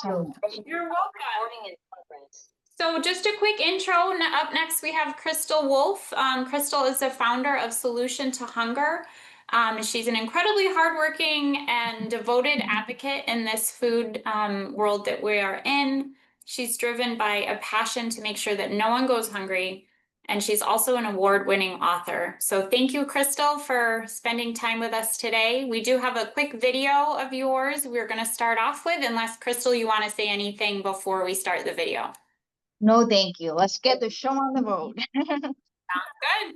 So You're welcome. So just a quick intro. Up next, we have Crystal Wolf. Crystal is the founder of Solution to Hunger. She's an incredibly hardworking and devoted advocate in this food world that we are in. She's driven by a passion to make sure that no one goes hungry. And she's also an award-winning author. So thank you, Crystal, for spending time with us today. We do have a quick video of yours we're going to start off with, unless, Crystal, you want to say anything before we start the video. no, thank you. Let's get the show on the road. Good.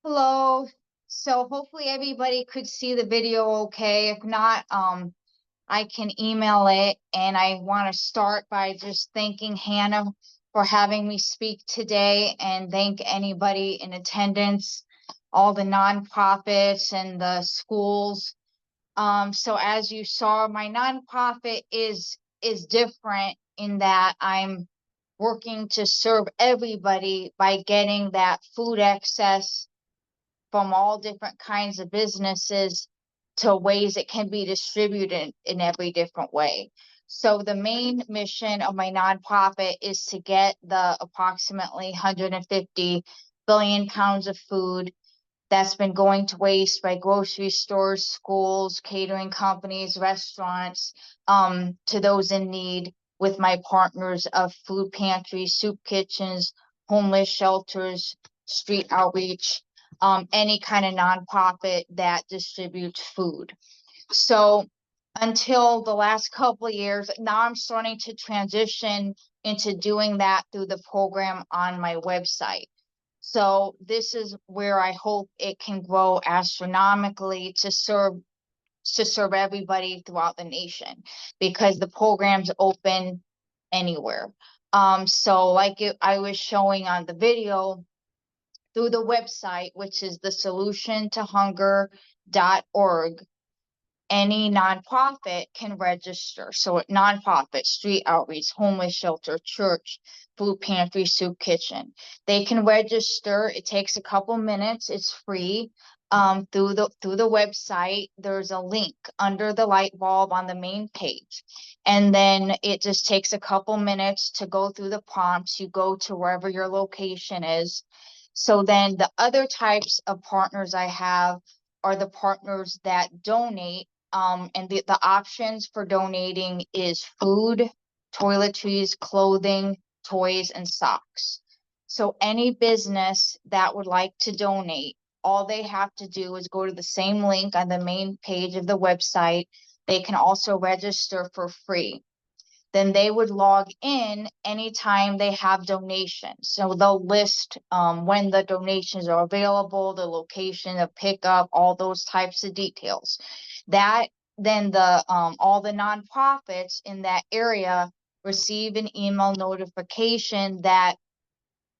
Hello. So hopefully everybody could see the video okay. If not, I can email it. And I want to start by just thanking Hannah for having me speak today, and thank anybody in attendance, all the nonprofits and the schools. So as you saw, my nonprofit is different in that I'm working to serve everybody by getting that food access from all different kinds of businesses to ways it can be distributed in every different way. So the main mission of my nonprofit is to get the approximately 150 billion pounds of food that's been going to waste by grocery stores, schools, catering companies, restaurants, to those in need, with my partners of food pantries, soup kitchens, homeless shelters, street outreach, any kind of nonprofit that distributes food. So until the last couple of years, now I'm starting to transition into doing that through the program on my website. So this is where I hope it can grow astronomically to serve everybody throughout the nation, because the program's open anywhere. So like I was showing on the video, through the website, which is the solutiontohunger.org, any nonprofit can register. So nonprofit, street outreach, homeless shelter, church, food pantry, soup kitchen. They can register. It takes a couple minutes. It's free. Through the website, there's a link under the light bulb on the main page. And then it just takes a couple minutes to go through the prompts. You go to wherever your location is. So then the other types of partners I have are the partners that donate. And the options for donating is food, toiletries, clothing, toys, and socks. So any business that would like to donate, all they have to do is go to the same link on the main page of the website. They can also register for free. Then they would log in anytime they have donations. So they'll list when the donations are available, the location of pickup, all those types of details. That then all the nonprofits in that area receive an email notification that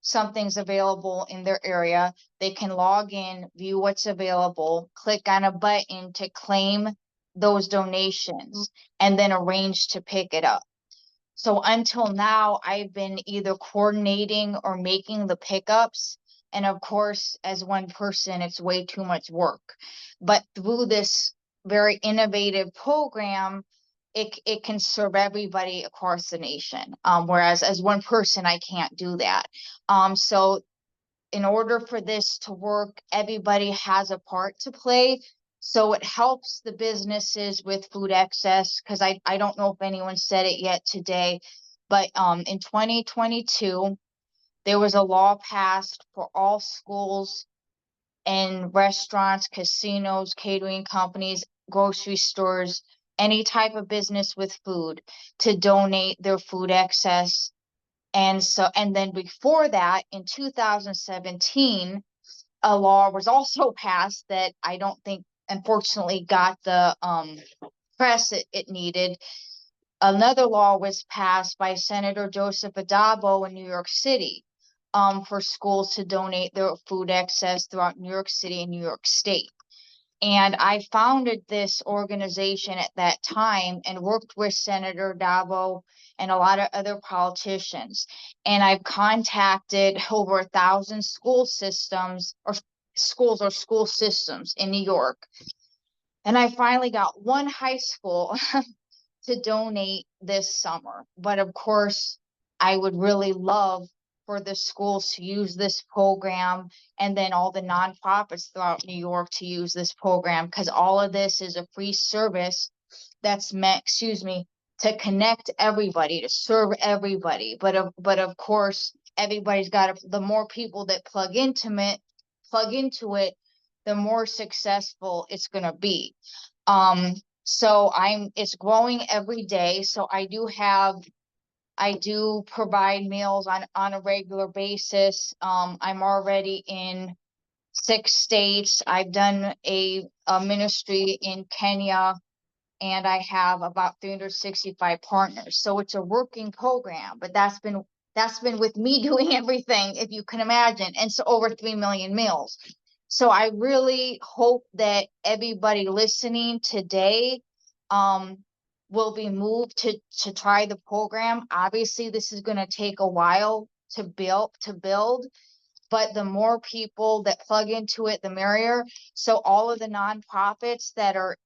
something's available in their area. They can log in, view what's available, click on a button to claim those donations, and then arrange to pick it up. So until now, I've been either coordinating or making the pickups. And of course, as one person, it's way too much work. But through this very innovative program, it can serve everybody across the nation. Whereas as one person, I can't do that. So in order for this to work, everybody has a part to play. So it helps the businesses with food excess, because I don't know if anyone said it yet today, but in 2022, there was a law passed for all schools and restaurants, casinos, catering companies, grocery stores, any type of business with food, to donate their food excess. And then before that, in 2017, a law was also passed that I don't think, unfortunately, got the press it needed. Another law was passed by Senator Joseph Addabbo in New York City, for schools to donate their food excess throughout New York City and New York State. And I founded this organization at that time and worked with Senator Addabbo and a lot of other politicians. And I've contacted over 1,000 school systems or school systems in New York. And I finally got one high school to donate this summer. But of course, I would really love for the schools to use this program, and then all the nonprofits throughout New York to use this program, because all of this is a free service that's meant, to connect everybody, to serve everybody. But of course, everybody's got to, the more people that plug into it, the more successful it's going to be. So it's growing every day. So I do provide meals on a regular basis. I'm already in 6 states. I've done a ministry in Kenya, and I have about 365 partners. So it's a working program, but that's been with me doing everything, if you can imagine. And so over 3 million meals. So I really hope that everybody listening today will be moved to try the program. Obviously, this is going to take a while to build, but the more people that plug into it, the merrier. So all of the nonprofits that are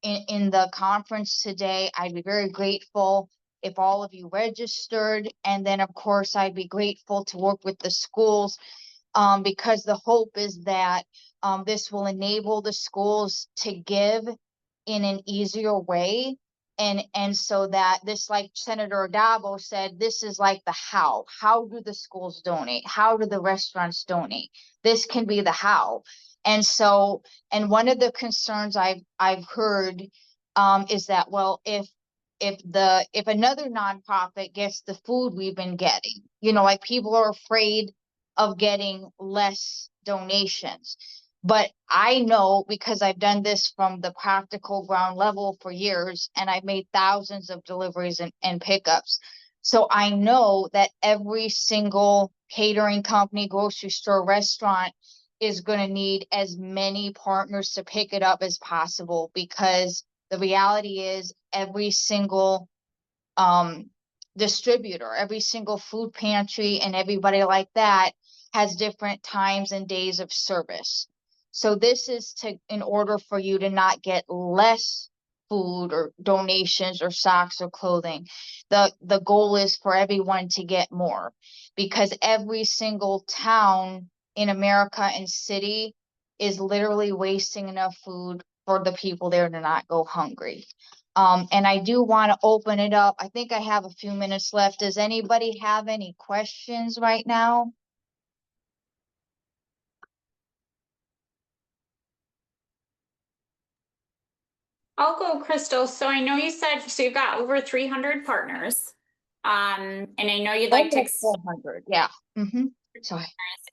in the conference today, I'd be very grateful if all of you registered. And then, of course, I'd be grateful to work with the schools, because the hope is that this will enable the schools to give in an easier way. And so that this, like Senator Addabbo said, this is like the how do the schools donate? How do the restaurants donate? This can be the how. And so, and one of the concerns I've heard is that, well, if another nonprofit gets the food we've been getting, like people are afraid of getting less donations. But I know, because I've done this from the practical ground level for years, and I've made thousands of deliveries and pickups. So I know that every single catering company, grocery store, restaurant is going to need as many partners to pick it up as possible, because the reality is every single distributor, every single food pantry and everybody like that has different times and days of service. So this is in order for you to not get less food or donations or socks or clothing. The goal is for everyone to get more, because every single town in America and city is literally wasting enough food for the people there to not go hungry. And I do want to open it up. I think I have a few minutes left. Does anybody have any questions right now? I'll go, Crystal. So I know you said, so you've got over 300 partners. And I know you'd like to, Almost 400, yeah. Sorry.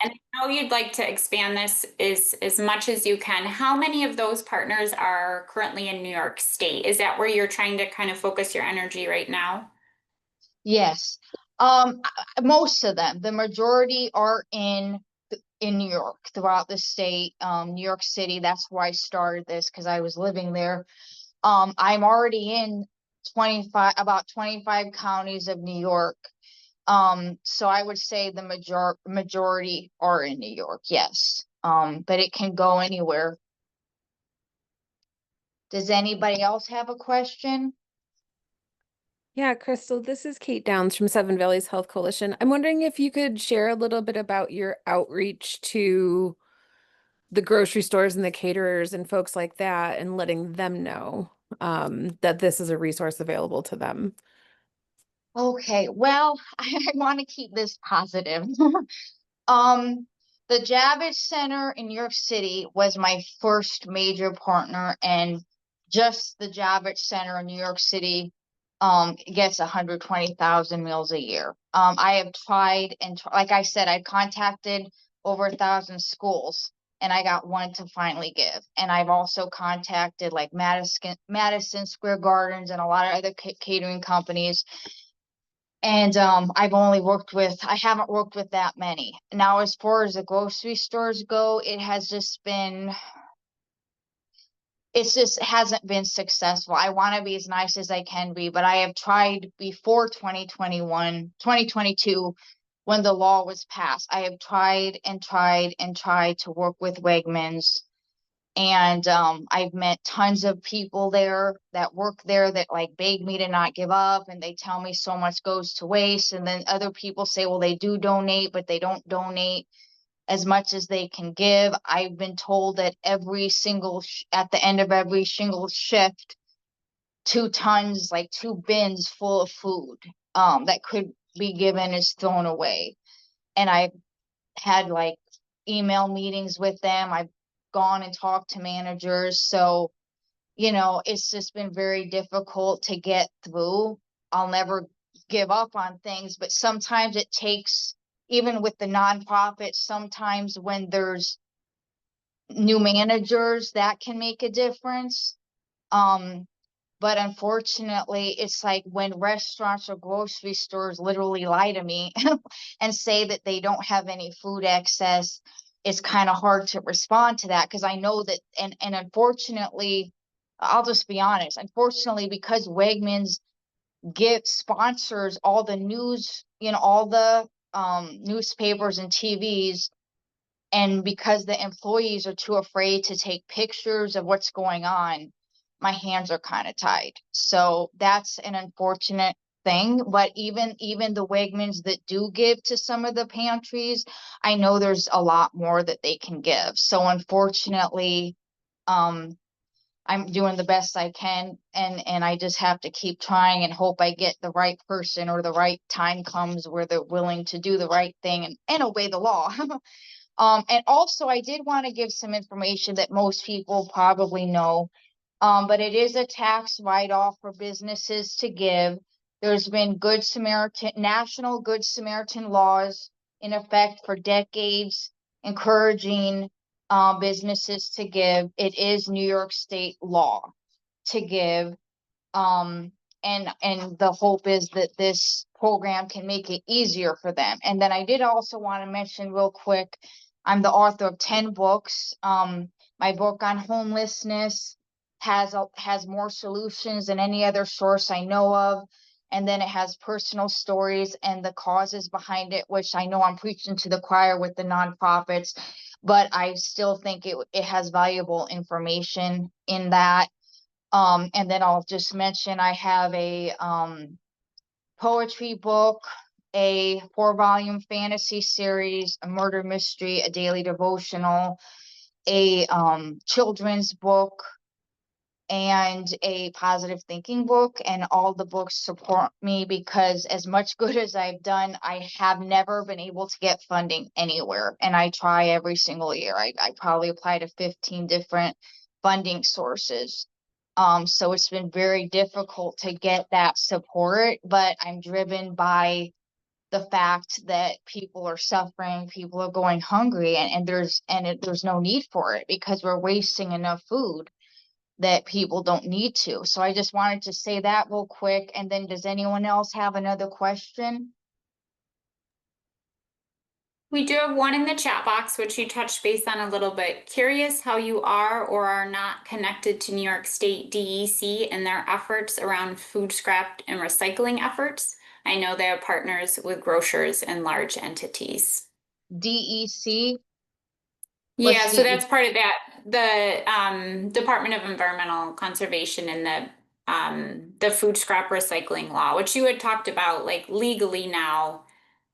and I know you'd like to expand this as much as you can. How many of those partners are currently in New York State? Is that where you're trying to kind of focus your energy right now? Yes. Most of them, the majority are in New York, throughout the state, New York City. That's where I started this, because I was living there. I'm already in about 25 counties of New York. So I would say the majority are in New York, yes. But it can go anywhere. Does anybody else have a question? Yeah, Crystal, this is Kate Downs from Seven Valleys Health Coalition. I'm wondering if you could share a little bit about your outreach to the grocery stores and the caterers and folks like that, and letting them know that this is a resource available to them. Okay, well, I want to keep this positive. Um, the Javits Center in New York City was my first major partner, and just the Javits Center in New York City gets 120,000 meals a year. I have tried like I said, I contacted over 1,000 schools, and I got one to finally give. And I've also contacted like Madison Square Gardens and a lot of other catering companies. And I haven't worked with that many. Now, as far as the grocery stores go, it just hasn't been successful. I want to be as nice as I can be, but I have tried before 2022, when the law was passed. I have tried and tried and tried to work with Wegmans. And I've met tons of people there that work there that like beg me to not give up, and they tell me so much goes to waste. And then other people say, well, they do donate, but they don't donate as much as they can give. I've been told that at the end of every single shift, 2 tons, like 2 bins full of food that could be given is thrown away. And I've had like email meetings with them. I've gone and talked to managers. So, it's just been very difficult to get through. I'll never give up on things, but sometimes it takes, even with the nonprofit, sometimes when there's new managers, that can make a difference. But unfortunately, it's like when restaurants or grocery stores literally lie to me and say that they don't have any food excess, it's kind of hard to respond to that, because I know that, and unfortunately, I'll just be honest, unfortunately, because Wegmans sponsors all the news, all the newspapers and TVs, and because the employees are too afraid to take pictures of what's going on, my hands are kind of tied. So that's an unfortunate thing. But even the Wegmans that do give to some of the pantries, I know there's a lot more that they can give. So unfortunately, I'm doing the best I can, and I just have to keep trying and hope I get the right person, or the right time comes where they're willing to do the right thing and obey the law. And also, I did want to give some information that most people probably know. But it is a tax write-off for businesses to give. There's been National Good Samaritan laws in effect for decades, encouraging businesses to give. It is New York State law to give. And the hope is that this program can make it easier for them. And then I did also want to mention real quick, I'm the author of 10 books. My book on homelessness has more solutions than any other source I know of. And then it has personal stories and the causes behind it, which I know I'm preaching to the choir with the nonprofits, but I still think it has valuable information in that. And then I'll just mention I have a poetry book, a 4-volume fantasy series, a murder mystery, a daily devotional, a children's book, and a positive thinking book. And all the books support me because as much good as I've done, I have never been able to get funding anywhere. And I try every single year. I probably apply to 15 different funding sources. So it's been very difficult to get that support, but I'm driven by the fact that people are suffering, people are going hungry, and there's no need for it because we're wasting enough food that people don't need to. So I just wanted to say that real quick. And then does anyone else have another question? We do have one in the chat box, which you touched base on a little bit. Curious how you are or are not connected to New York State DEC and their efforts around food scrap and recycling efforts. I know they have partners with grocers and large entities. DEC? Yeah, What's so that's part of that, the Department of Environmental Conservation and the food scrap recycling law, which you had talked about, like legally now,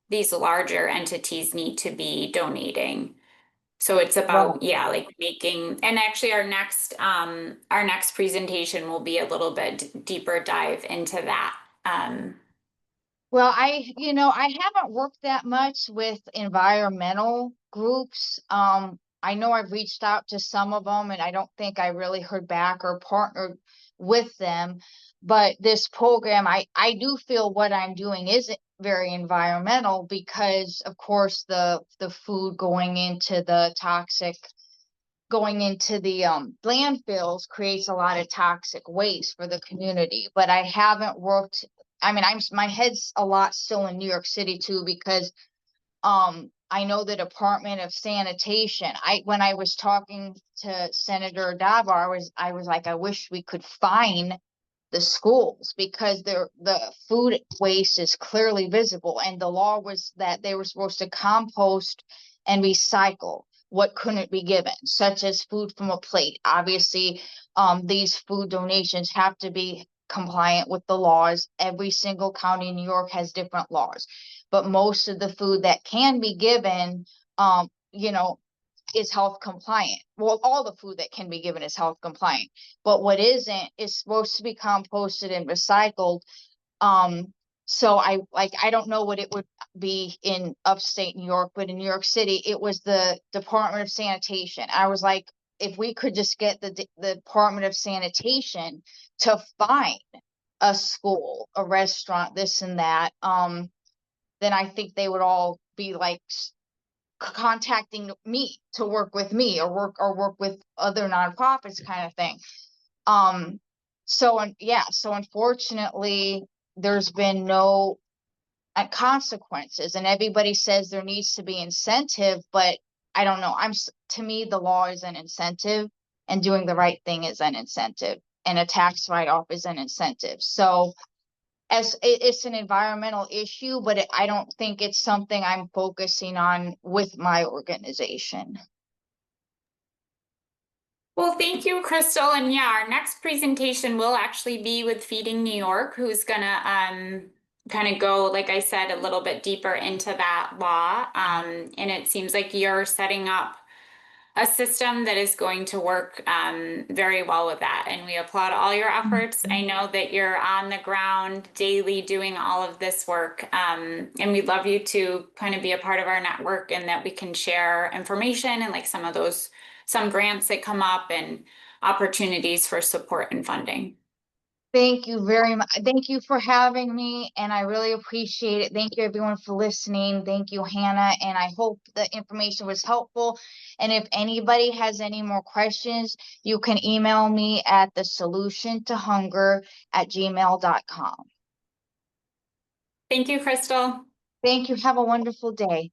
these larger entities need to be donating. So it's about, yeah, like making, and actually our next presentation will be a little bit deeper dive into that. Well, I haven't worked that much with environmental groups. I know I've reached out to some of them and I don't think I really heard back or partnered with them. But this program, I do feel what I'm doing is very environmental because of course the food going into the landfills creates a lot of toxic waste for the community. But I haven't worked, I mean, my head's a lot still in New York City too, because I know the Department of Sanitation. When I was talking to Senator Davar, I was like, I wish we could fine the schools because the food waste is clearly visible, and the law was that they were supposed to compost and recycle what couldn't be given, such as food from a plate. Obviously, these food donations have to be compliant with the laws. Every single county in New York has different laws, but most of the food that can be given, is health compliant. Well, all the food that can be given is health compliant, but what isn't is supposed to be composted and recycled. So I don't know what it would be in upstate New York, but in New York City, it was the Department of Sanitation. I was like, if we could just get the Department of Sanitation to fine a school, a restaurant, this and that, then I think they would all be like contacting me to work with me or work with other nonprofits kind of thing. So unfortunately there's been no consequences, and everybody says there needs to be incentive, but I don't know. To me, the law is an incentive and doing the right thing is an incentive, and a tax write-off is an incentive. So it's an environmental issue, but I don't think it's something I'm focusing on with my organization. Well, thank you, Crystal. And yeah, our next presentation will actually be with Feeding New York, who's gonna kind of go, like I said, a little bit deeper into that law. And it seems like you're setting up a system that is going to work very well with that. And we applaud all your efforts. I know that you're on the ground daily doing all of this work. And we'd love you to kind of be a part of our network and that we can share information and like some grants that come up and opportunities for support and funding. Thank you very much. Thank you for having me, and I really appreciate it. Thank you, everyone, for listening. Thank you, Hannah, and I hope the information was helpful. And if anybody has any more questions, you can email me at thesolutiontohunger@gmail.com. Thank you, Crystal. Thank you. Have a wonderful day.